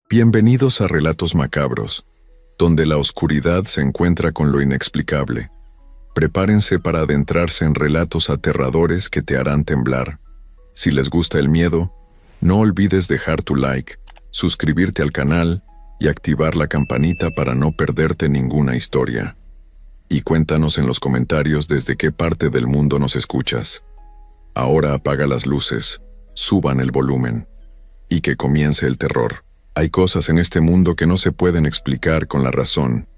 Bienvenidos a Relatos Macabros, donde la oscuridad se encuentra con lo inexplicable. Prepárense para adentrarse en relatos aterradores que te harán temblar. Si les gusta el miedo, no olvides dejar tu like, suscribirte al canal y activar la campanita para no perderte ninguna historia. Y cuéntanos en los comentarios desde qué parte del mundo nos escuchas. Ahora apaga las luces, suban el volumen, y que comience el terror. Hay cosas en este mundo que no se pueden explicar con la razón.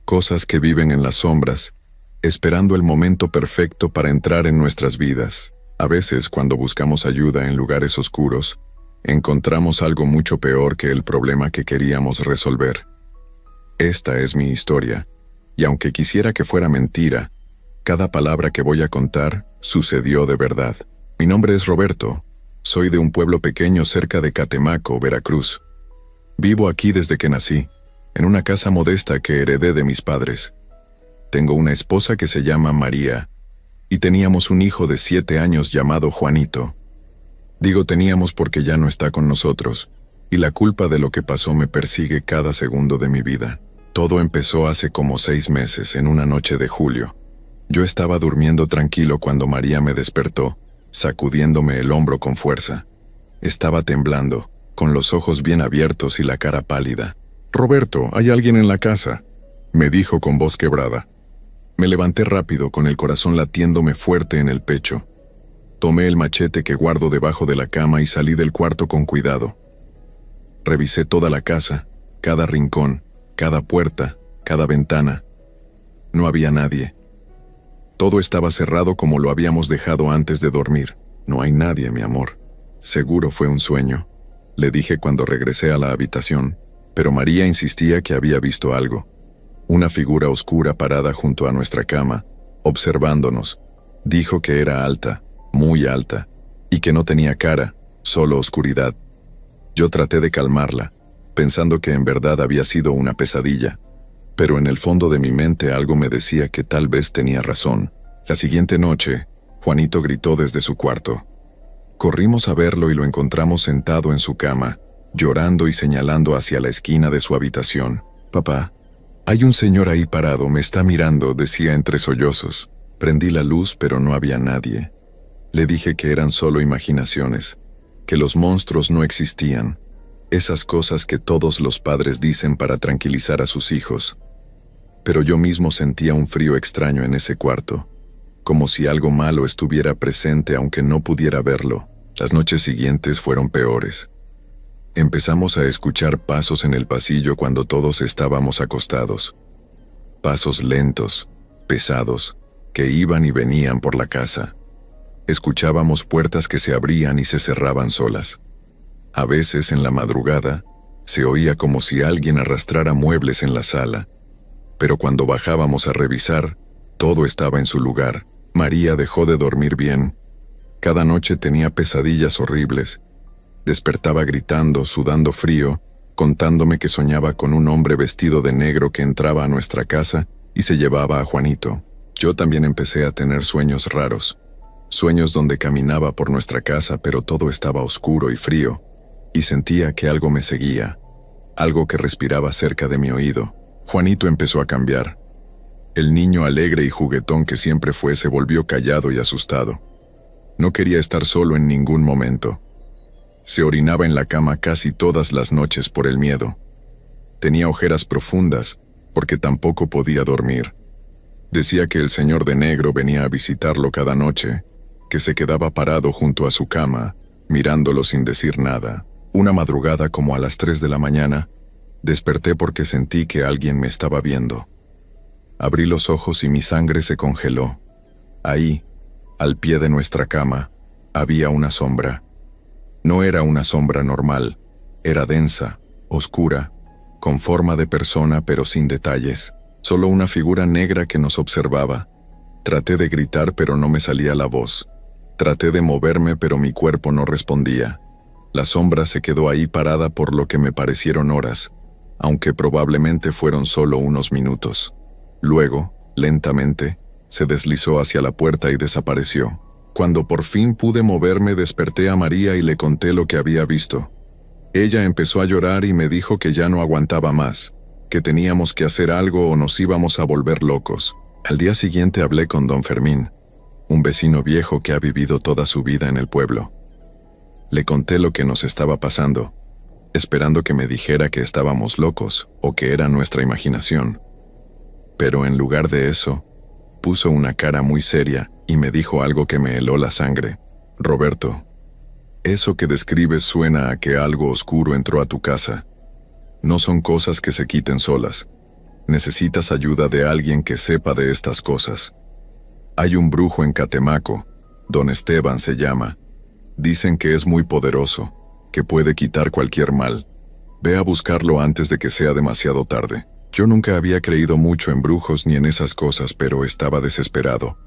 Cosas que viven en las sombras, esperando el momento perfecto para entrar en nuestras vidas. A veces, cuando buscamos ayuda en lugares oscuros, encontramos algo mucho peor que el problema que queríamos resolver. Esta es mi historia, y aunque quisiera que fuera mentira, cada palabra que voy a contar sucedió de verdad. Mi nombre es Roberto, soy de un pueblo pequeño cerca de Catemaco, Veracruz. Vivo aquí desde que nací, en una casa modesta que heredé de mis padres. Tengo una esposa que se llama María, y teníamos un hijo de 7 años llamado Juanito. Digo teníamos porque ya no está con nosotros, y la culpa de lo que pasó me persigue cada segundo de mi vida. Todo empezó hace como 6 meses, en una noche de julio. Yo estaba durmiendo tranquilo cuando María me despertó, sacudiéndome el hombro con fuerza. Estaba temblando, con los ojos bien abiertos y la cara pálida. «Roberto, ¿hay alguien en la casa?», me dijo con voz quebrada. Me levanté rápido, con el corazón latiéndome fuerte en el pecho. Tomé el machete que guardo debajo de la cama y salí del cuarto con cuidado. Revisé toda la casa, cada rincón, cada puerta, cada ventana. No había nadie. Todo estaba cerrado como lo habíamos dejado antes de dormir. «No hay nadie, mi amor. Seguro fue un sueño», le dije cuando regresé a la habitación, pero María insistía que había visto algo. Una figura oscura parada junto a nuestra cama, observándonos. Dijo que era alta, muy alta, y que no tenía cara, solo oscuridad. Yo traté de calmarla, pensando que en verdad había sido una pesadilla, pero en el fondo de mi mente algo me decía que tal vez tenía razón. La siguiente noche, Juanito gritó desde su cuarto. Corrimos a verlo y lo encontramos sentado en su cama, llorando y señalando hacia la esquina de su habitación. «Papá, hay un señor ahí parado, me está mirando», decía entre sollozos. Prendí la luz, pero no había nadie. Le dije que eran solo imaginaciones, que los monstruos no existían, esas cosas que todos los padres dicen para tranquilizar a sus hijos. Pero yo mismo sentía un frío extraño en ese cuarto, como si algo malo estuviera presente aunque no pudiera verlo. Las noches siguientes fueron peores. Empezamos a escuchar pasos en el pasillo cuando todos estábamos acostados. Pasos lentos, pesados, que iban y venían por la casa. Escuchábamos puertas que se abrían y se cerraban solas. A veces, en la madrugada, se oía como si alguien arrastrara muebles en la sala. Pero cuando bajábamos a revisar, todo estaba en su lugar. María dejó de dormir bien. Cada noche tenía pesadillas horribles. Despertaba gritando, sudando frío, contándome que soñaba con un hombre vestido de negro que entraba a nuestra casa y se llevaba a Juanito. Yo también empecé a tener sueños raros. Sueños donde caminaba por nuestra casa, pero todo estaba oscuro y frío, y sentía que algo me seguía, algo que respiraba cerca de mi oído. Juanito empezó a cambiar. El niño alegre y juguetón que siempre fue se volvió callado y asustado. No quería estar solo en ningún momento. Se orinaba en la cama casi todas las noches por el miedo. Tenía ojeras profundas, porque tampoco podía dormir. Decía que el señor de negro venía a visitarlo cada noche, que se quedaba parado junto a su cama, mirándolo sin decir nada. Una madrugada, como a las 3 de la mañana, desperté porque sentí que alguien me estaba viendo. Abrí los ojos y mi sangre se congeló. Ahí, al pie de nuestra cama, había una sombra. No era una sombra normal, era densa, oscura, con forma de persona pero sin detalles. Solo una figura negra que nos observaba. Traté de gritar pero no me salía la voz. Traté de moverme pero mi cuerpo no respondía. La sombra se quedó ahí parada por lo que me parecieron horas, aunque probablemente fueron solo unos minutos. Luego, lentamente, se deslizó hacia la puerta y desapareció. Cuando por fin pude moverme, desperté a María y le conté lo que había visto. Ella empezó a llorar y me dijo que ya no aguantaba más, que teníamos que hacer algo o nos íbamos a volver locos. Al día siguiente hablé con don Fermín, un vecino viejo que ha vivido toda su vida en el pueblo. Le conté lo que nos estaba pasando, esperando que me dijera que estábamos locos o que era nuestra imaginación. Pero en lugar de eso, puso una cara muy seria y me dijo algo que me heló la sangre. Roberto, eso que describes suena a que algo oscuro entró a tu casa. No son cosas que se quiten solas. Necesitas ayuda de alguien que sepa de estas cosas. Hay un brujo en Catemaco, don Esteban se llama. Dicen que es muy poderoso, que puede quitar cualquier mal. Ve a buscarlo antes de que sea demasiado tarde. Yo nunca había creído mucho en brujos ni en esas cosas, pero estaba desesperado.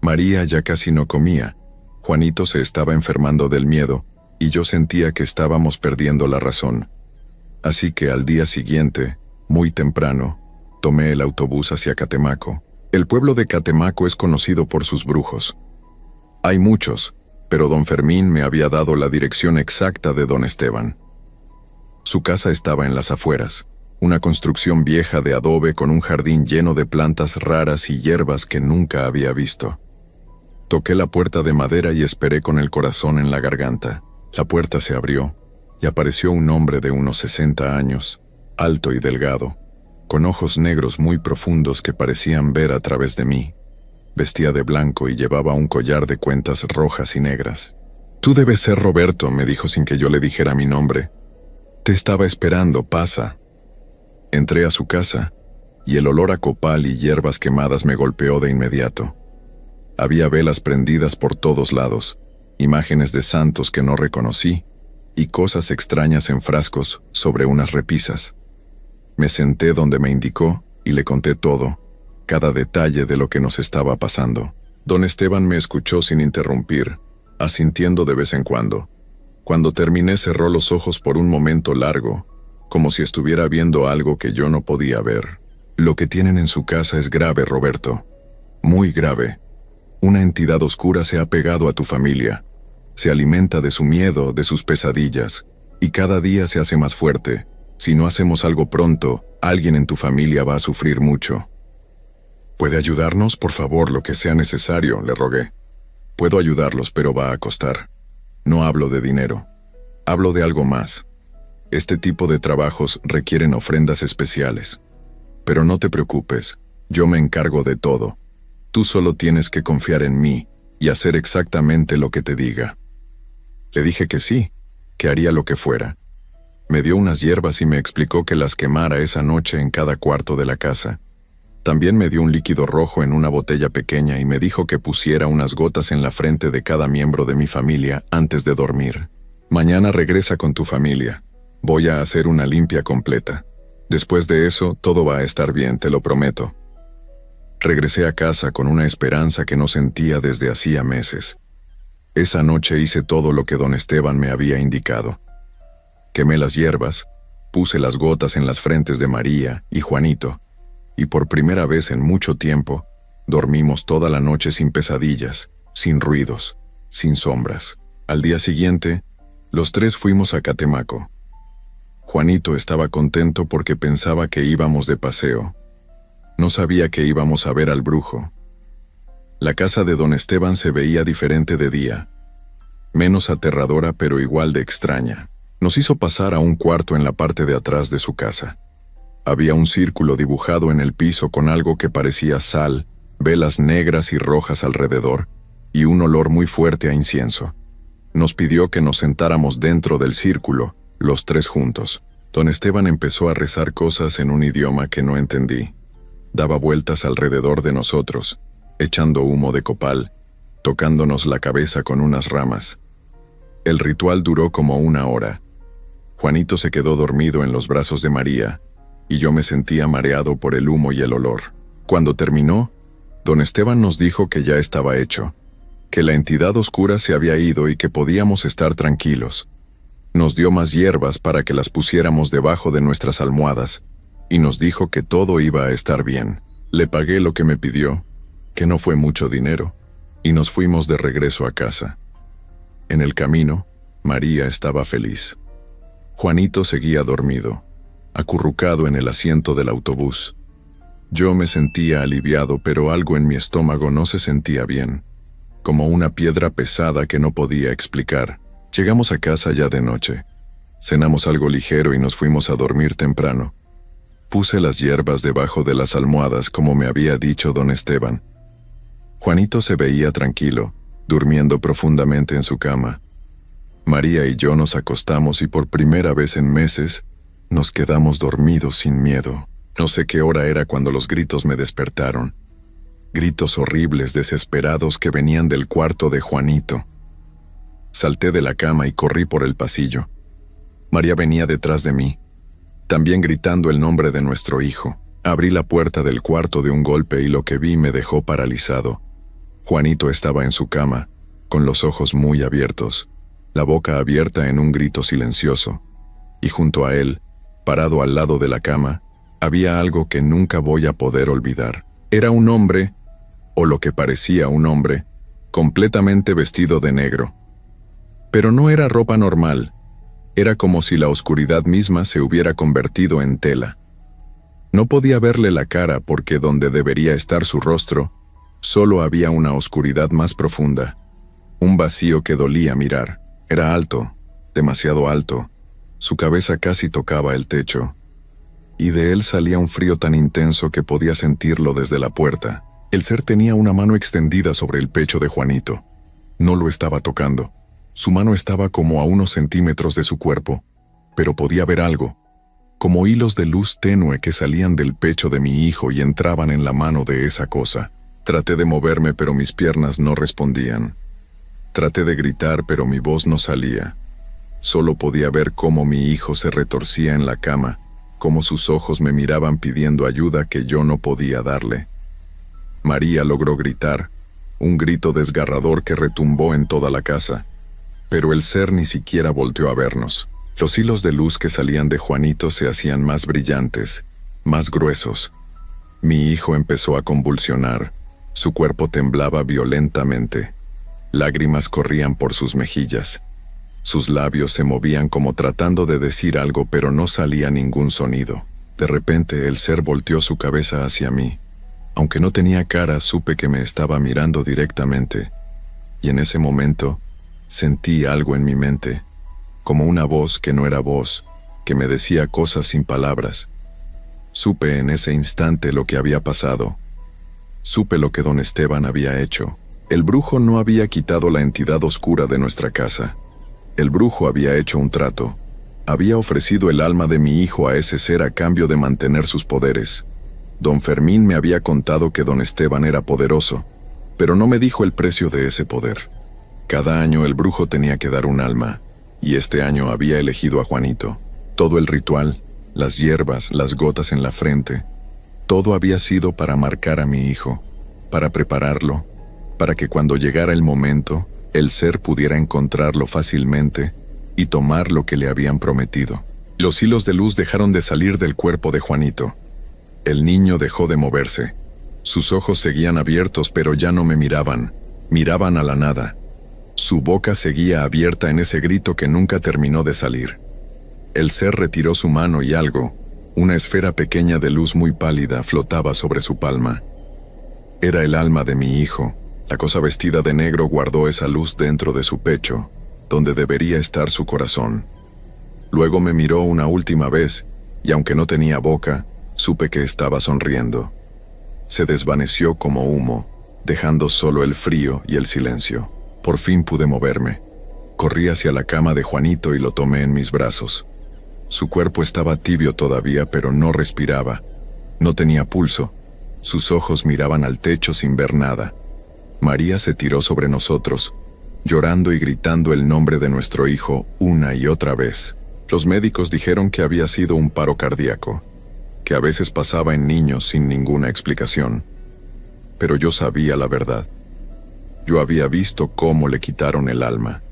María ya casi no comía. Juanito se estaba enfermando del miedo, y yo sentía que estábamos perdiendo la razón. Así que al día siguiente, muy temprano, tomé el autobús hacia Catemaco. El pueblo de Catemaco es conocido por sus brujos. Hay muchos, pero don Fermín me había dado la dirección exacta de don Esteban. Su casa estaba en las afueras, una construcción vieja de adobe con un jardín lleno de plantas raras y hierbas que nunca había visto. Toqué la puerta de madera y esperé con el corazón en la garganta. La puerta se abrió y apareció un hombre de unos 60 años, alto y delgado, con ojos negros muy profundos que parecían ver a través de mí. Vestía de blanco y llevaba un collar de cuentas rojas y negras. «Tú debes ser Roberto», me dijo sin que yo le dijera mi nombre. «Te estaba esperando, pasa». Entré a su casa, y el olor a copal y hierbas quemadas me golpeó de inmediato. Había velas prendidas por todos lados, imágenes de santos que no reconocí, y cosas extrañas en frascos sobre unas repisas. Me senté donde me indicó y le conté todo, cada detalle de lo que nos estaba pasando. Don Esteban me escuchó sin interrumpir, asintiendo de vez en cuando. Cuando terminé cerró los ojos por un momento largo, como si estuviera viendo algo que yo no podía ver. «Lo que tienen en su casa es grave, Roberto. Muy grave. Una entidad oscura se ha pegado a tu familia. Se alimenta de su miedo, de sus pesadillas, y cada día se hace más fuerte. Si no hacemos algo pronto, alguien en tu familia va a sufrir mucho». «¿Puede ayudarnos, por favor, lo que sea necesario?», le rogué. «Puedo ayudarlos, pero va a costar. No hablo de dinero. Hablo de algo más. Este tipo de trabajos requieren ofrendas especiales. Pero no te preocupes, yo me encargo de todo. Tú solo tienes que confiar en mí y hacer exactamente lo que te diga». Le dije que sí, que haría lo que fuera. Me dio unas hierbas y me explicó que las quemara esa noche en cada cuarto de la casa. También me dio un líquido rojo en una botella pequeña y me dijo que pusiera unas gotas en la frente de cada miembro de mi familia antes de dormir. «Mañana regresa con tu familia. Voy a hacer una limpia completa. Después de eso, todo va a estar bien, te lo prometo». Regresé a casa con una esperanza que no sentía desde hacía meses. Esa noche hice todo lo que don Esteban me había indicado. Quemé las hierbas, puse las gotas en las frentes de María y Juanito, y por primera vez en mucho tiempo, dormimos toda la noche sin pesadillas, sin ruidos, sin sombras. Al día siguiente, los tres fuimos a Catemaco. Juanito estaba contento porque pensaba que íbamos de paseo. No sabía que íbamos a ver al brujo. La casa de don Esteban se veía diferente de día, menos aterradora pero igual de extraña. Nos hizo pasar a un cuarto en la parte de atrás de su casa. Había un círculo dibujado en el piso con algo que parecía sal, velas negras y rojas alrededor, y un olor muy fuerte a incienso. Nos pidió que nos sentáramos dentro del círculo, los tres juntos. Don Esteban empezó a rezar cosas en un idioma que no entendí. Daba vueltas alrededor de nosotros, echando humo de copal, tocándonos la cabeza con unas ramas. El ritual duró como 1 hora. Juanito se quedó dormido en los brazos de María, y yo me sentía mareado por el humo y el olor. Cuando terminó, don Esteban nos dijo que ya estaba hecho, que la entidad oscura se había ido y que podíamos estar tranquilos. Nos dio más hierbas para que las pusiéramos debajo de nuestras almohadas, y nos dijo que todo iba a estar bien. Le pagué lo que me pidió, que no fue mucho dinero, y nos fuimos de regreso a casa. En el camino, María estaba feliz. Juanito seguía dormido, acurrucado en el asiento del autobús. Yo me sentía aliviado, pero algo en mi estómago no se sentía bien, como una piedra pesada que no podía explicar. Llegamos a casa ya de noche. Cenamos algo ligero y nos fuimos a dormir temprano. Puse las hierbas debajo de las almohadas como me había dicho don Esteban. Juanito se veía tranquilo, durmiendo profundamente en su cama. María y yo nos acostamos y por primera vez en meses nos quedamos dormidos sin miedo. No sé qué hora era cuando los gritos me despertaron. Gritos horribles, desesperados que venían del cuarto de Juanito. Salté de la cama y corrí por el pasillo. María venía detrás de mí, también gritando el nombre de nuestro hijo. Abrí la puerta del cuarto de un golpe y lo que vi me dejó paralizado. Juanito estaba en su cama, con los ojos muy abiertos, la boca abierta en un grito silencioso, y junto a él, parado al lado de la cama, había algo que nunca voy a poder olvidar. Era un hombre, o lo que parecía un hombre, completamente vestido de negro. Pero no era ropa normal, era como si la oscuridad misma se hubiera convertido en tela. No podía verle la cara porque donde debería estar su rostro, solo había una oscuridad más profunda, un vacío que dolía mirar. Era alto, demasiado alto, su cabeza casi tocaba el techo, y de él salía un frío tan intenso que podía sentirlo desde la puerta. El ser tenía una mano extendida sobre el pecho de Juanito. No lo estaba tocando. Su mano estaba como a unos centímetros de su cuerpo, pero podía ver algo, como hilos de luz tenue que salían del pecho de mi hijo y entraban en la mano de esa cosa. Traté de moverme, pero mis piernas no respondían. Traté de gritar, pero mi voz no salía. Solo podía ver cómo mi hijo se retorcía en la cama, cómo sus ojos me miraban pidiendo ayuda que yo no podía darle. María logró gritar, un grito desgarrador que retumbó en toda la casa, pero el ser ni siquiera volteó a vernos. Los hilos de luz que salían de Juanito se hacían más brillantes, más gruesos. Mi hijo empezó a convulsionar, su cuerpo temblaba violentamente. Lágrimas corrían por sus mejillas. Sus labios se movían como tratando de decir algo, pero no salía ningún sonido. De repente el ser volteó su cabeza hacia mí. Aunque no tenía cara, supe que me estaba mirando directamente. Y en ese momento, sentí algo en mi mente, como una voz que no era voz, que me decía cosas sin palabras. Supe en ese instante lo que había pasado. Supe lo que don Esteban había hecho. El brujo no había quitado la entidad oscura de nuestra casa. El brujo había hecho un trato. Había ofrecido el alma de mi hijo a ese ser a cambio de mantener sus poderes. Don Fermín me había contado que don Esteban era poderoso, pero no me dijo el precio de ese poder. Cada año el brujo tenía que dar un alma, y este año había elegido a Juanito. Todo el ritual, las hierbas, las gotas en la frente, todo había sido para marcar a mi hijo, para prepararlo, para que cuando llegara el momento, el ser pudiera encontrarlo fácilmente y tomar lo que le habían prometido. Los hilos de luz dejaron de salir del cuerpo de Juanito. El niño dejó de moverse. Sus ojos seguían abiertos, pero ya no me miraban, miraban a la nada. Su boca seguía abierta en ese grito que nunca terminó de salir. El ser retiró su mano y algo, una esfera pequeña de luz muy pálida, flotaba sobre su palma. Era el alma de mi hijo. La cosa vestida de negro guardó esa luz dentro de su pecho, donde debería estar su corazón. Luego me miró una última vez, y aunque no tenía boca, supe que estaba sonriendo. Se desvaneció como humo, dejando solo el frío y el silencio. Por fin pude moverme. Corrí hacia la cama de Juanito y lo tomé en mis brazos. Su cuerpo estaba tibio todavía, pero no respiraba. No tenía pulso. Sus ojos miraban al techo sin ver nada. María se tiró sobre nosotros, llorando y gritando el nombre de nuestro hijo una y otra vez. Los médicos dijeron que había sido un paro cardíaco, que a veces pasaba en niños sin ninguna explicación. Pero yo sabía la verdad. Yo había visto cómo le quitaron el alma.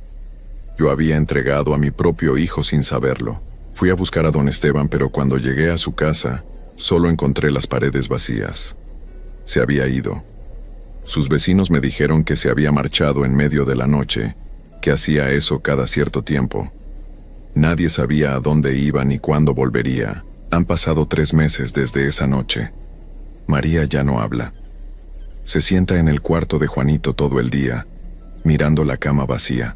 Yo había entregado a mi propio hijo sin saberlo. Fui a buscar a don Esteban, pero cuando llegué a su casa, solo encontré las paredes vacías. Se había ido. Sus vecinos me dijeron que se había marchado en medio de la noche, que hacía eso cada cierto tiempo. Nadie sabía a dónde iba ni cuándo volvería. Han pasado 3 meses desde esa noche. María ya no habla. Se sienta en el cuarto de Juanito todo el día, mirando la cama vacía.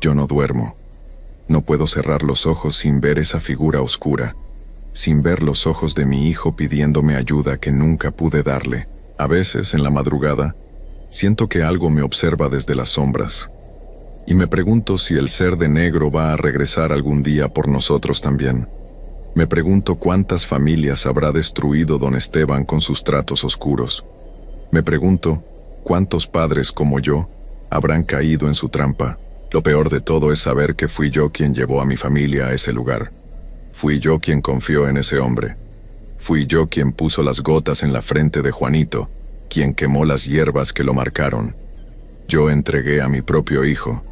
Yo no duermo. No puedo cerrar los ojos sin ver esa figura oscura, sin ver los ojos de mi hijo pidiéndome ayuda que nunca pude darle. A veces, en la madrugada, siento que algo me observa desde las sombras, y me pregunto si el ser de negro va a regresar algún día por nosotros también. Me pregunto cuántas familias habrá destruido don Esteban con sus tratos oscuros. Me pregunto cuántos padres como yo habrán caído en su trampa. Lo peor de todo es saber que fui yo quien llevó a mi familia a ese lugar. Fui yo quien confió en ese hombre. Fui yo quien puso las gotas en la frente de Juanito, quien quemó las hierbas que lo marcaron. Yo entregué a mi propio hijo,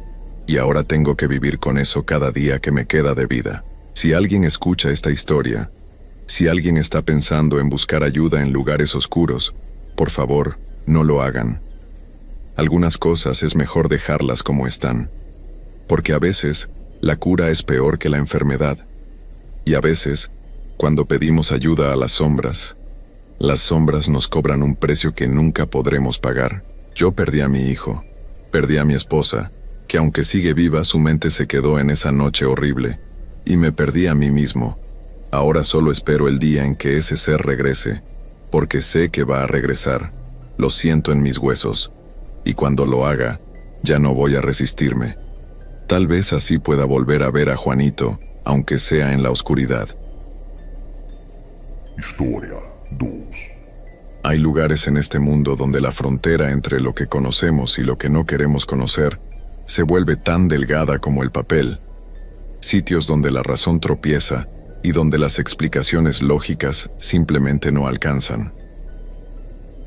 y ahora tengo que vivir con eso cada día que me queda de vida. Si alguien escucha esta historia, si alguien está pensando en buscar ayuda en lugares oscuros, por favor, no lo hagan. Algunas cosas es mejor dejarlas como están, porque a veces la cura es peor que la enfermedad, y a veces, cuando pedimos ayuda a las sombras nos cobran un precio que nunca podremos pagar. Yo perdí a mi hijo, perdí a mi esposa, que aunque sigue viva, su mente se quedó en esa noche horrible, y me perdí a mí mismo. Ahora solo espero el día en que ese ser regrese, porque sé que va a regresar. Lo siento en mis huesos, y cuando lo haga, ya no voy a resistirme. Tal vez así pueda volver a ver a Juanito, aunque sea en la oscuridad. Historia 2. Hay lugares en este mundo donde la frontera entre lo que conocemos y lo que no queremos conocer se vuelve tan delgada como el papel. Sitios donde la razón tropieza y donde las explicaciones lógicas simplemente no alcanzan.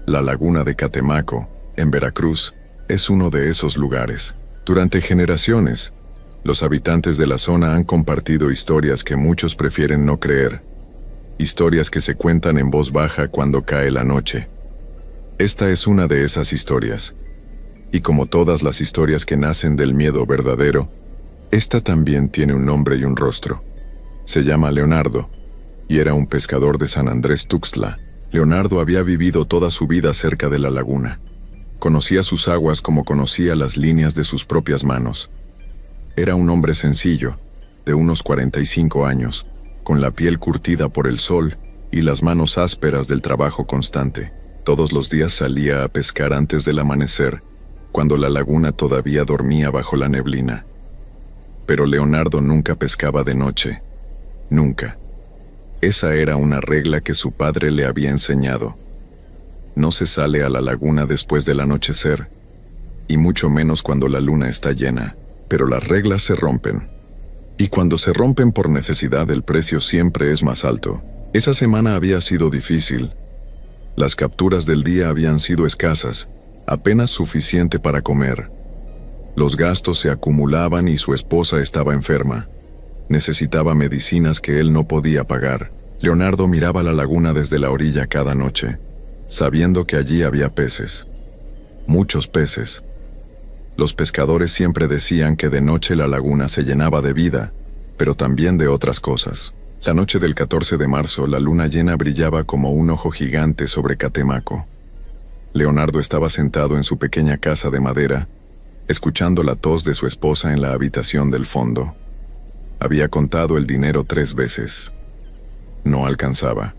La laguna de Catemaco, en Veracruz, es uno de esos lugares. Durante generaciones, los habitantes de la zona han compartido historias que muchos prefieren no creer. Historias que se cuentan en voz baja cuando cae la noche. Esta es una de esas historias. Y como todas las historias que nacen del miedo verdadero, esta también tiene un nombre y un rostro. Se llama Leonardo, y era un pescador de San Andrés Tuxtla. Leonardo había vivido toda su vida cerca de la laguna. Conocía sus aguas como conocía las líneas de sus propias manos. Era un hombre sencillo, de unos 45 años, con la piel curtida por el sol y las manos ásperas del trabajo constante. Todos los días salía a pescar antes del amanecer, cuando la laguna todavía dormía bajo la neblina. Pero Leonardo nunca pescaba de noche. Nunca. Esa era una regla que su padre le había enseñado. No se sale a la laguna después del anochecer, y mucho menos cuando la luna está llena, pero las reglas se rompen. Y cuando se rompen por necesidad, el precio siempre es más alto. Esa semana había sido difícil. Las capturas del día habían sido escasas, apenas suficiente para comer. Los gastos se acumulaban y su esposa estaba enferma. Necesitaba medicinas que él no podía pagar. Leonardo miraba la laguna desde la orilla cada noche, sabiendo que allí había peces. Muchos peces. Los pescadores siempre decían que de noche la laguna se llenaba de vida, pero también de otras cosas. La noche del 14 de marzo, la luna llena brillaba como un ojo gigante sobre Catemaco. Leonardo estaba sentado en su pequeña casa de madera, escuchando la tos de su esposa en la habitación del fondo. Había contado el dinero 3 veces. No alcanzaba.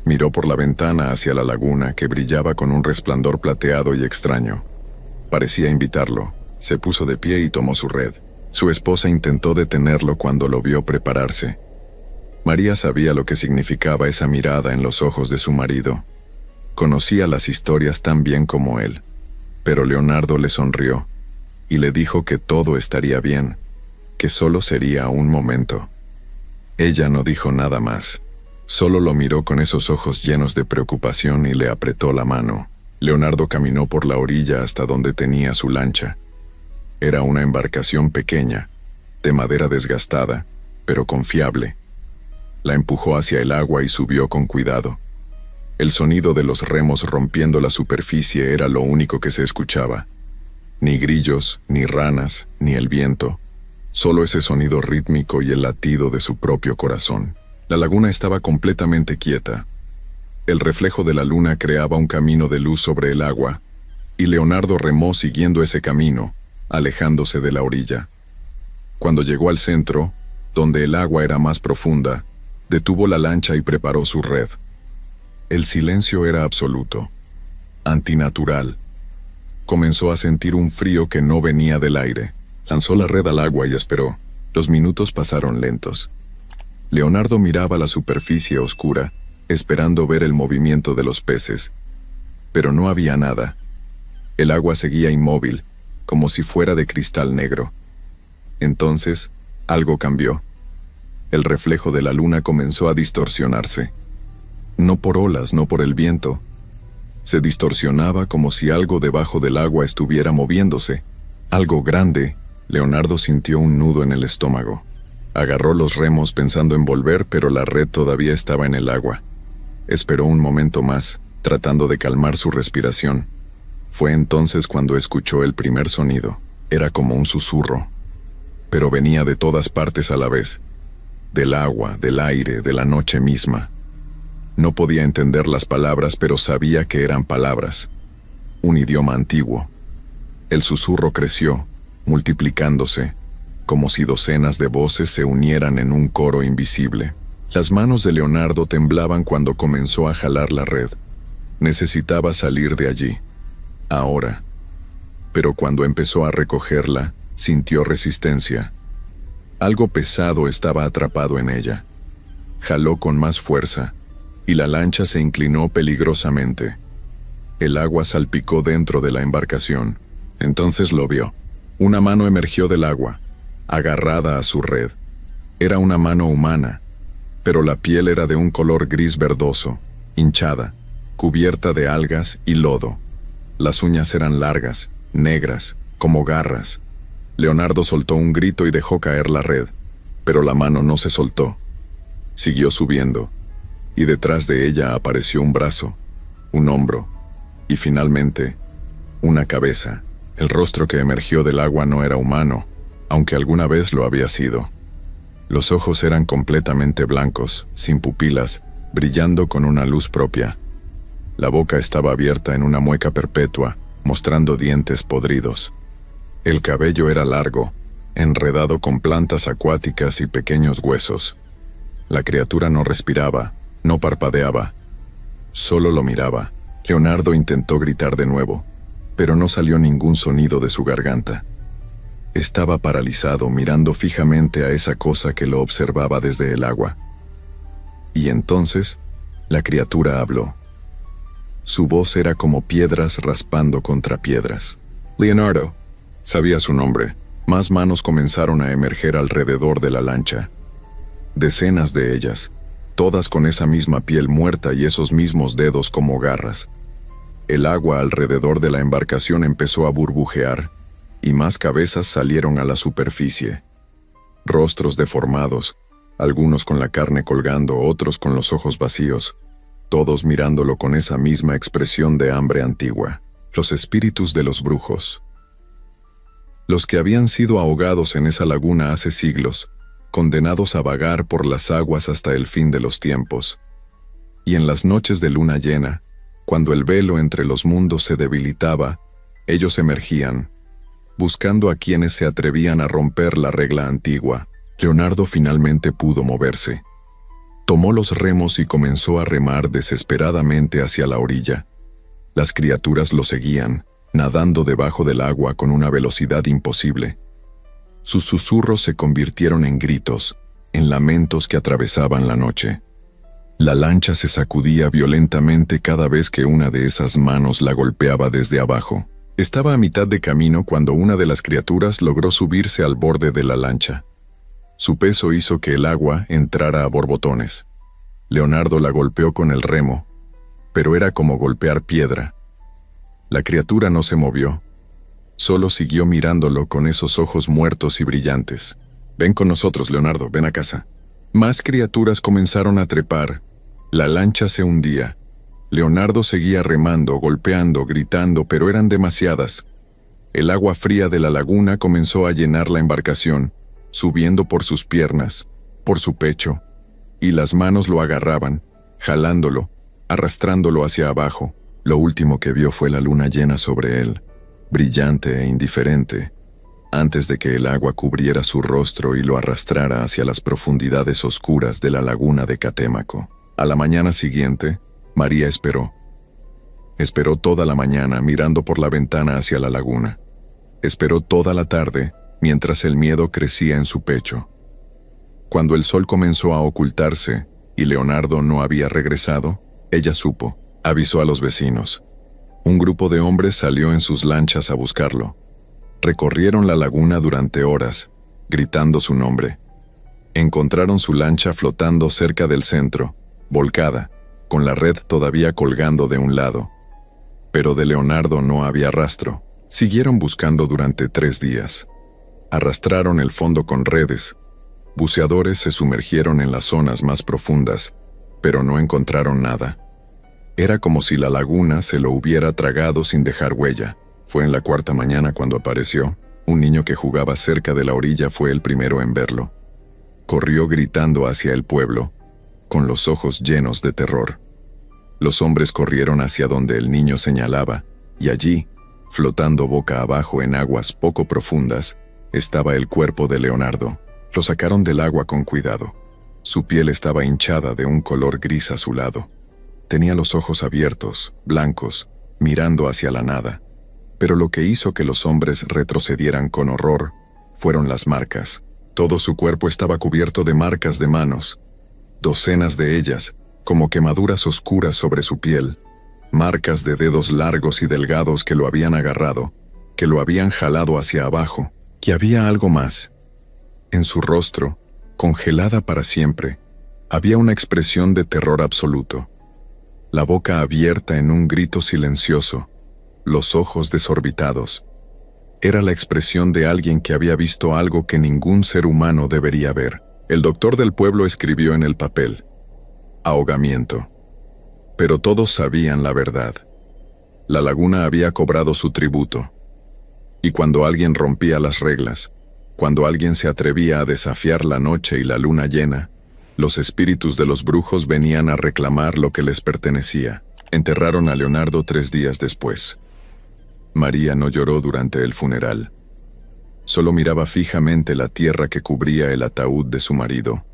Miró por la ventana hacia la laguna, que brillaba con un resplandor plateado y extraño. Parecía invitarlo. Se puso de pie y tomó su red. Su esposa intentó detenerlo cuando lo vio prepararse. María sabía lo que significaba esa mirada en los ojos de su marido. Conocía las historias tan bien como él. Pero Leonardo le sonrió y le dijo que todo estaría bien, que solo sería un momento. Ella no dijo nada más. Solo lo miró con esos ojos llenos de preocupación y le apretó la mano. Leonardo caminó por la orilla hasta donde tenía su lancha. Era una embarcación pequeña, de madera desgastada, pero confiable. La empujó hacia el agua y subió con cuidado. El sonido de los remos rompiendo la superficie era lo único que se escuchaba. Ni grillos, ni ranas, ni el viento. Solo ese sonido rítmico y el latido de su propio corazón. La laguna estaba completamente quieta. El reflejo de la luna creaba un camino de luz sobre el agua, y Leonardo remó siguiendo ese camino, alejándose de la orilla. Cuando llegó al centro, donde el agua era más profunda, detuvo la lancha y preparó su red. El silencio era absoluto, antinatural. Comenzó a sentir un frío que no venía del aire. Lanzó la red al agua y esperó. Los minutos pasaron lentos. Leonardo miraba la superficie oscura, esperando ver el movimiento de los peces. Pero no había nada. El agua seguía inmóvil, como si fuera de cristal negro. Entonces, algo cambió. El reflejo de la luna comenzó a distorsionarse. No por olas, no por el viento. Se distorsionaba como si algo debajo del agua estuviera moviéndose. Algo grande. Leonardo sintió un nudo en el estómago. Agarró los remos pensando en volver, pero la red todavía estaba en el agua. Esperó un momento más, tratando de calmar su respiración. Fue entonces cuando escuchó el primer sonido. Era como un susurro, pero venía de todas partes a la vez. Del agua, del aire, de la noche misma. No podía entender las palabras, pero sabía que eran palabras. Un idioma antiguo. El susurro creció, multiplicándose, como si docenas de voces se unieran en un coro invisible. Las manos de Leonardo temblaban cuando comenzó a jalar la red. Necesitaba salir de allí. Ahora. Pero cuando empezó a recogerla, sintió resistencia. Algo pesado estaba atrapado en ella. Jaló con más fuerza, y la lancha se inclinó peligrosamente. El agua salpicó dentro de la embarcación. Entonces lo vio. Una mano emergió del agua, agarrada a su red. Era una mano humana, pero la piel era de un color gris verdoso, hinchada, cubierta de algas y lodo. Las uñas eran largas, negras, como garras. Leonardo soltó un grito y dejó caer la red, pero la mano no se soltó. Siguió subiendo, y detrás de ella apareció un brazo, un hombro, y finalmente, una cabeza. El rostro que emergió del agua no era humano, aunque alguna vez lo había sido. Los ojos eran completamente blancos, sin pupilas, brillando con una luz propia. La boca estaba abierta en una mueca perpetua, mostrando dientes podridos. El cabello era largo, enredado con plantas acuáticas y pequeños huesos. La criatura no respiraba, no parpadeaba, solo lo miraba. Leonardo intentó gritar de nuevo, pero no salió ningún sonido de su garganta. Estaba paralizado mirando fijamente a esa cosa que lo observaba desde el agua. Y entonces, la criatura habló. Su voz era como piedras raspando contra piedras. Leonardo. Sabía su nombre. Más manos comenzaron a emerger alrededor de la lancha. Decenas de ellas, todas con esa misma piel muerta y esos mismos dedos como garras. El agua alrededor de la embarcación empezó a burbujear, y más cabezas salieron a la superficie. Rostros deformados, algunos con la carne colgando, otros con los ojos vacíos, todos mirándolo con esa misma expresión de hambre antigua. Los espíritus de los brujos. Los que habían sido ahogados en esa laguna hace siglos, condenados a vagar por las aguas hasta el fin de los tiempos. Y en las noches de luna llena, cuando el velo entre los mundos se debilitaba, ellos emergían, buscando a quienes se atrevían a romper la regla antigua. Leonardo finalmente pudo moverse. Tomó los remos y comenzó a remar desesperadamente hacia la orilla. Las criaturas lo seguían, nadando debajo del agua con una velocidad imposible. Sus susurros se convirtieron en gritos, en lamentos que atravesaban la noche. La lancha se sacudía violentamente cada vez que una de esas manos la golpeaba desde abajo. Estaba a mitad de camino cuando una de las criaturas logró subirse al borde de la lancha. Su peso hizo que el agua entrara a borbotones. Leonardo la golpeó con el remo, pero era como golpear piedra. La criatura no se movió. Solo siguió mirándolo con esos ojos muertos y brillantes. «Ven con nosotros, Leonardo, ven a casa». Más criaturas comenzaron a trepar. La lancha se hundía. Leonardo seguía remando, golpeando, gritando, pero eran demasiadas. El agua fría de la laguna comenzó a llenar la embarcación, subiendo por sus piernas, por su pecho, y las manos lo agarraban, jalándolo, arrastrándolo hacia abajo. Lo último que vio fue la luna llena sobre él, brillante e indiferente, antes de que el agua cubriera su rostro y lo arrastrara hacia las profundidades oscuras de la laguna de Catemaco. A la mañana siguiente, María esperó. Esperó toda la mañana mirando por la ventana hacia la laguna. Esperó toda la tarde mientras el miedo crecía en su pecho. Cuando el sol comenzó a ocultarse y Leonardo no había regresado, ella supo, avisó a los vecinos. Un grupo de hombres salió en sus lanchas a buscarlo. Recorrieron la laguna durante horas, gritando su nombre. Encontraron su lancha flotando cerca del centro, volcada, con la red todavía colgando de un lado. Pero de Leonardo no había rastro. Siguieron buscando durante 3 días. Arrastraron el fondo con redes. Buceadores se sumergieron en las zonas más profundas, pero no encontraron nada. Era como si la laguna se lo hubiera tragado sin dejar huella. Fue en la 4ª mañana cuando apareció. Un niño que jugaba cerca de la orilla fue el primero en verlo. Corrió gritando hacia el pueblo, con los ojos llenos de terror. Los hombres corrieron hacia donde el niño señalaba, y allí, flotando boca abajo en aguas poco profundas, estaba el cuerpo de Leonardo. Lo sacaron del agua con cuidado. Su piel estaba hinchada de un color gris azulado. Tenía los ojos abiertos, blancos, mirando hacia la nada. Pero lo que hizo que los hombres retrocedieran con horror fueron las marcas. Todo su cuerpo estaba cubierto de marcas de manos, docenas de ellas, como quemaduras oscuras sobre su piel, marcas de dedos largos y delgados que lo habían agarrado, que lo habían jalado hacia abajo, que había algo más. En su rostro, congelada para siempre, había una expresión de terror absoluto. La boca abierta en un grito silencioso, los ojos desorbitados. Era la expresión de alguien que había visto algo que ningún ser humano debería ver. El doctor del pueblo escribió en el papel: ahogamiento. Pero todos sabían la verdad. La laguna había cobrado su tributo. Y cuando alguien rompía las reglas, cuando alguien se atrevía a desafiar la noche y la luna llena, los espíritus de los brujos venían a reclamar lo que les pertenecía. Enterraron a Leonardo 3 días después. María no lloró durante el funeral. Solo miraba fijamente la tierra que cubría el ataúd de su marido,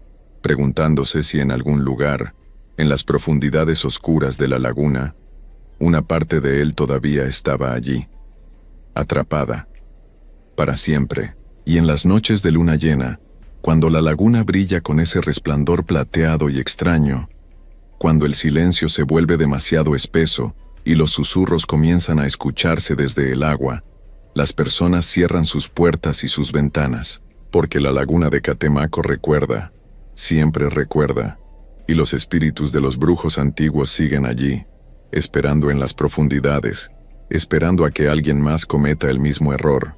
preguntándose si en algún lugar, en las profundidades oscuras de la laguna, una parte de él todavía estaba allí, atrapada, para siempre. Y en las noches de luna llena, cuando la laguna brilla con ese resplandor plateado y extraño, cuando el silencio se vuelve demasiado espeso y los susurros comienzan a escucharse desde el agua, las personas cierran sus puertas y sus ventanas, porque la laguna de Catemaco recuerda, siempre recuerda, y los espíritus de los brujos antiguos siguen allí, esperando en las profundidades, esperando a que alguien más cometa el mismo error,